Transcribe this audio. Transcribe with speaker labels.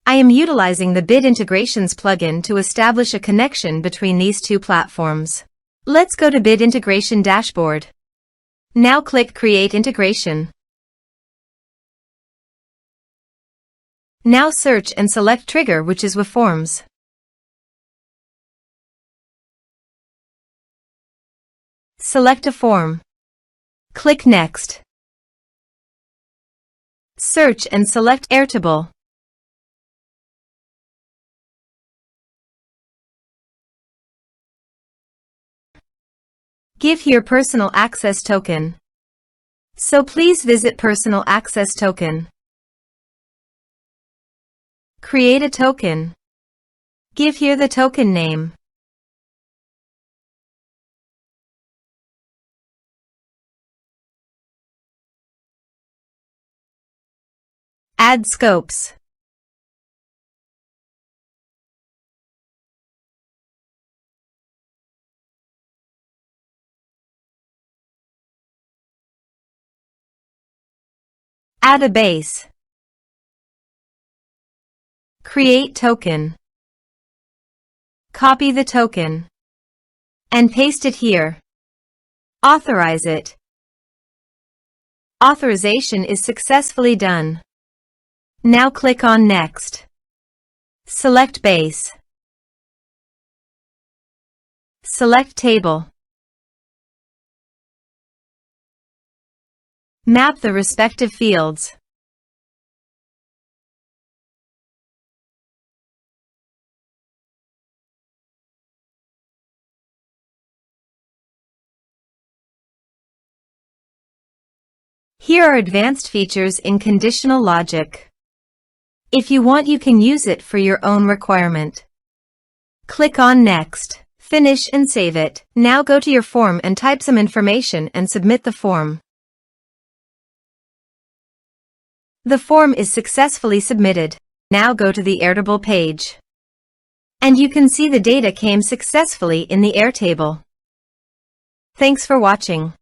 Speaker 1: I am utilizing the Bit Integrations plugin to establish a connection between these two platforms. Let's go to Bit Integration Dashboard. Now click Create Integration. Now search and select Trigger, which is weForms. Select a form. Click Next. Search and select Airtable. Give here personal access token. So please visit personal access token. Create a token. Give here the token name. Add scopes. Add a base. Create token. Copy the token and paste it here. Authorize it. Authorization is successfully done. Now click on Next. Select Base. Select Table. Map the respective fields. Here are advanced features in conditional logic. If you want, you can use it for your own requirement. Click on Next, finish and save it. Now go to your form and type some information and submit the form. The form is successfully submitted. Now go to the Airtable page. And you can see the data came successfully in the Airtable. Thanks for watching.